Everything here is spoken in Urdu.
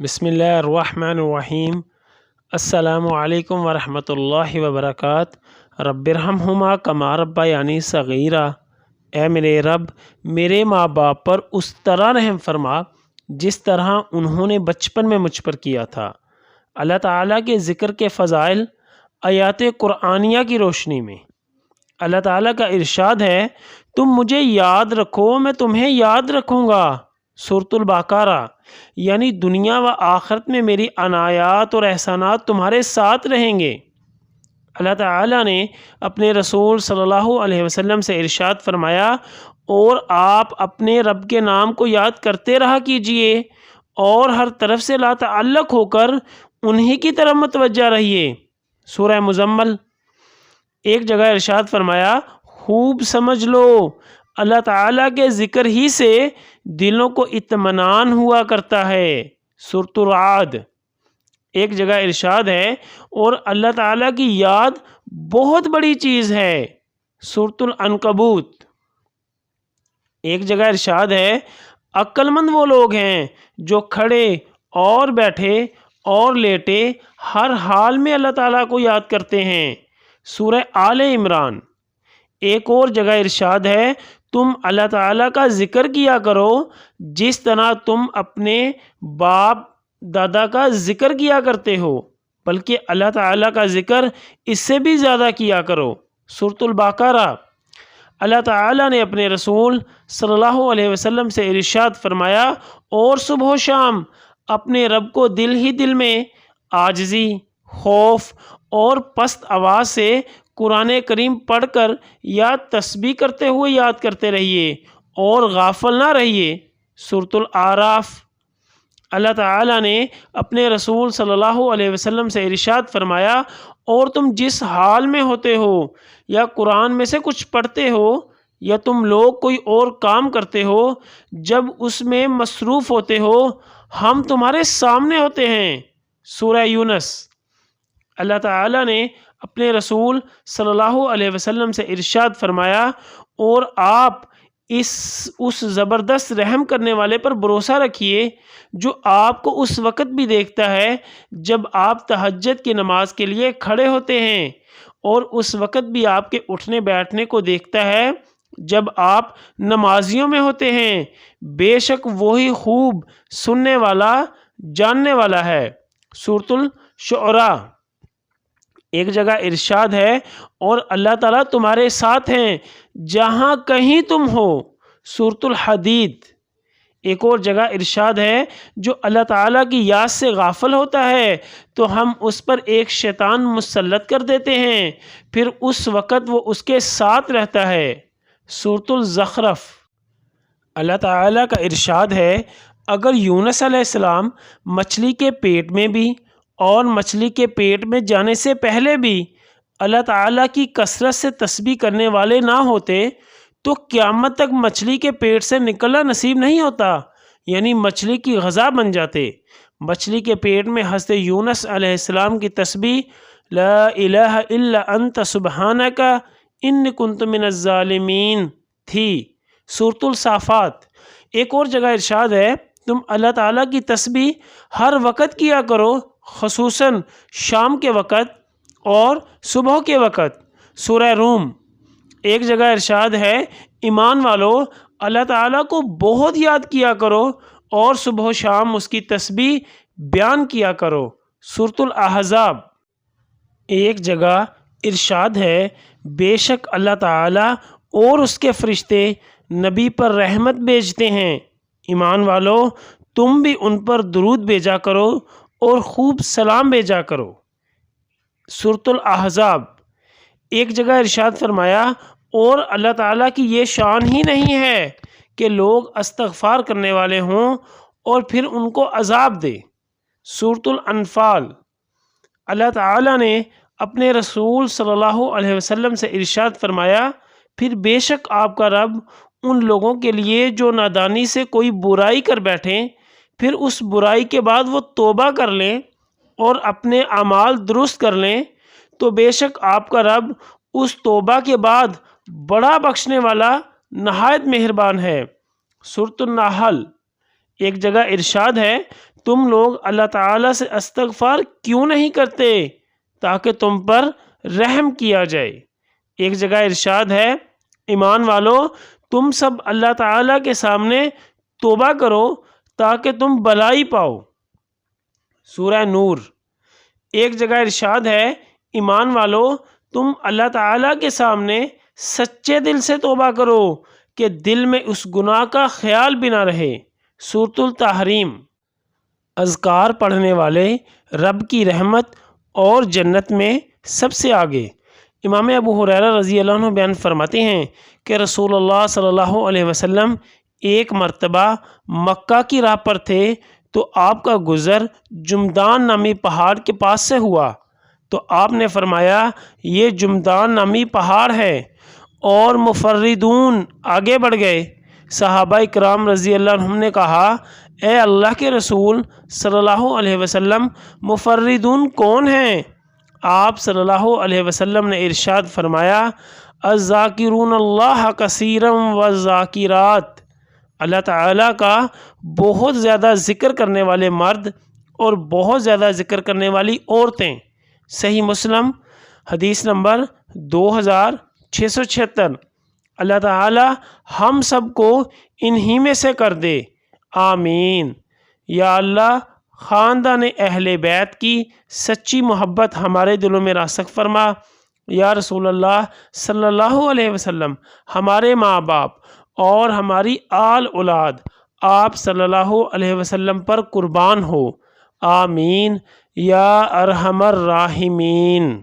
بسم اللہ الرحمن الرحیم۔ السلام علیکم ورحمۃ اللہ وبرکاتہ۔ رب ارحمہما کما ربیانی صغیرا۔ اے میرے رب، میرے ماں باپ پر اس طرح رحم فرما جس طرح انہوں نے بچپن میں مجھ پر کیا تھا۔ اللہ تعالیٰ کے ذکر کے فضائل آیات قرآنیہ کی روشنی میں اللہ تعالیٰ کا ارشاد ہے، تم مجھے یاد رکھو میں تمہیں یاد رکھوں گا۔ سورۃ البقرہ، یعنی دنیا و آخرت میں میری عنایات اور احسانات تمہارے ساتھ رہیں گے۔ اللہ تعالیٰ نے اپنے رسول صلی اللہ علیہ وسلم سے ارشاد فرمایا، اور آپ اپنے رب کے نام کو یاد کرتے رہا کیجئے اور ہر طرف سے لا تعلق ہو کر انہی کی طرف متوجہ رہیے۔ سورہ مزمل۔ ایک جگہ ارشاد فرمایا، خوب سمجھ لو اللہ تعالیٰ کے ذکر ہی سے دلوں کو اطمینان ہوا کرتا ہے۔ سورۃ الرعد۔ ایک جگہ ارشاد ہے، اور اللہ تعالیٰ کی یاد بہت بڑی چیز ہے۔ سورۃ العنکبوت۔ ایک جگہ ارشاد ہے، عقل مند وہ لوگ ہیں جو کھڑے اور بیٹھے اور لیٹے ہر حال میں اللہ تعالیٰ کو یاد کرتے ہیں۔ سورہ آل عمران۔ ایک اور جگہ ارشاد ہے، تم اللہ تعالیٰ کا ذکر کیا کرو جس طرح تم اپنے باپ دادا کا ذکر کیا کرتے ہو، بلکہ اللہ تعالیٰ کا ذکر اس سے بھی زیادہ کیا کرو۔ سورۃ البقرہ۔ اللہ تعالیٰ نے اپنے رسول صلی اللہ علیہ وسلم سے ارشاد فرمایا، اور صبح و شام اپنے رب کو دل ہی دل میں عاجزی، خوف اور پست آواز سے قرآن کریم پڑھ کر یا تسبیح کرتے ہوئے یاد کرتے رہیے اور غافل نہ رہیے۔ سورۃ الاعراف۔ اللہ تعالیٰ نے اپنے رسول صلی اللہ علیہ وسلم سے ارشاد فرمایا، اور تم جس حال میں ہوتے ہو یا قرآن میں سے کچھ پڑھتے ہو یا تم لوگ کوئی اور کام کرتے ہو، جب اس میں مصروف ہوتے ہو ہم تمہارے سامنے ہوتے ہیں۔ سورہ یونس۔ اللہ تعالیٰ نے اپنے رسول صلی اللہ علیہ وسلم سے ارشاد فرمایا، اور آپ اس زبردست رحم کرنے والے پر بھروسہ رکھیے جو آپ کو اس وقت بھی دیکھتا ہے جب آپ تہجد کی نماز کے لیے کھڑے ہوتے ہیں، اور اس وقت بھی آپ کے اٹھنے بیٹھنے کو دیکھتا ہے جب آپ نمازیوں میں ہوتے ہیں۔ بے شک وہی خوب سننے والا جاننے والا ہے۔ سورۃ الشعراء۔ ایک جگہ ارشاد ہے، اور اللہ تعالیٰ تمہارے ساتھ ہیں جہاں کہیں تم ہو۔ سورۃ الحدید۔ ایک اور جگہ ارشاد ہے، جو اللہ تعالیٰ کی یاد سے غافل ہوتا ہے تو ہم اس پر ایک شیطان مسلط کر دیتے ہیں، پھر اس وقت وہ اس کے ساتھ رہتا ہے۔ سورۃ الزخرف۔ اللہ تعالیٰ کا ارشاد ہے، اگر یونس علیہ السلام مچھلی کے پیٹ میں بھی اور مچھلی کے پیٹ میں جانے سے پہلے بھی اللہ تعالیٰ کی کثرت سے تسبیح کرنے والے نہ ہوتے تو قیامت تک مچھلی کے پیٹ سے نکلنا نصیب نہیں ہوتا، یعنی مچھلی کی غذا بن جاتے۔ مچھلی کے پیٹ میں حضرت یونس علیہ السلام کی تسبیح لا الہ الا انت سبحانک انی کنت من الظالمین تھی۔ سورۃ الصافات۔ ایک اور جگہ ارشاد ہے، تم اللہ تعالیٰ کی تسبیح ہر وقت کیا کرو، خصوصاً شام کے وقت اور صبح کے وقت۔ سورہ روم۔ ایک جگہ ارشاد ہے، ایمان والو اللہ تعالیٰ کو بہت یاد کیا کرو اور صبح و شام اس کی تسبیح بیان کیا کرو۔ سورۃ الاحزاب۔ ایک جگہ ارشاد ہے، بے شک اللہ تعالیٰ اور اس کے فرشتے نبی پر رحمت بھیجتے ہیں، ایمان والو تم بھی ان پر درود بھیجا کرو اور خوب سلام بھیجا کرو۔ سورۃ الاحزاب۔ ایک جگہ ارشاد فرمایا، اور اللہ تعالیٰ کی یہ شان ہی نہیں ہے کہ لوگ استغفار کرنے والے ہوں اور پھر ان کو عذاب دے۔ سورۃ الانفال۔ اللہ تعالیٰ نے اپنے رسول صلی اللہ علیہ وسلم سے ارشاد فرمایا، پھر بے شک آپ کا رب ان لوگوں کے لیے جو نادانی سے کوئی برائی کر بیٹھیں، پھر اس برائی کے بعد وہ توبہ کر لیں اور اپنے اعمال درست کر لیں، تو بے شک آپ کا رب اس توبہ کے بعد بڑا بخشنے والا نہایت مہربان ہے۔ سورۃ النحل۔ ایک جگہ ارشاد ہے، تم لوگ اللہ تعالیٰ سے استغفار کیوں نہیں کرتے تاکہ تم پر رحم کیا جائے۔ ایک جگہ ارشاد ہے، ایمان والو تم سب اللہ تعالیٰ کے سامنے توبہ کرو تاکہ تم بھلائی پاؤ۔ سورہ نور۔ ایک جگہ ارشاد ہے، ایمان والو تم اللہ تعالیٰ کے سامنے سچے دل سے توبہ کرو کہ دل میں اس گناہ کا خیال بھی نہ رہے۔ سورۃ التحریم۔ اذکار پڑھنے والے رب کی رحمت اور جنت میں سب سے آگے۔ امام ابو ہریرہ رضی اللہ عنہ بیان فرماتے ہیں کہ رسول اللہ صلی اللہ علیہ وسلم ایک مرتبہ مکہ کی راہ پر تھے تو آپ کا گزر جمدان نامی پہاڑ کے پاس سے ہوا، تو آپ نے فرمایا یہ جمدان نامی پہاڑ ہے، اور مفردون آگے بڑھ گئے۔ صحابہ کرام رضی اللہ عنہم نے کہا، اے اللہ کے رسول صلی اللہ علیہ وسلم مفردون کون ہیں؟ آپ صلی اللہ علیہ وسلم نے ارشاد فرمایا، الذاکرون اللہ کثیرا والذاکرات، اللہ تعالیٰ کا بہت زیادہ ذکر کرنے والے مرد اور بہت زیادہ ذکر کرنے والی عورتیں۔ صحیح مسلم حدیث نمبر 2676۔ اللہ تعالیٰ ہم سب کو انہی میں سے کر دے، آمین۔ یا اللہ خاندان اہل بیت کی سچی محبت ہمارے دلوں میں راسخ فرما۔ یا رسول اللہ صلی اللہ علیہ وسلم ہمارے ماں باپ اور ہماری آل اولاد آپ صلی اللہ علیہ وسلم پر قربان ہو، آمین یا ارحم الراحمین۔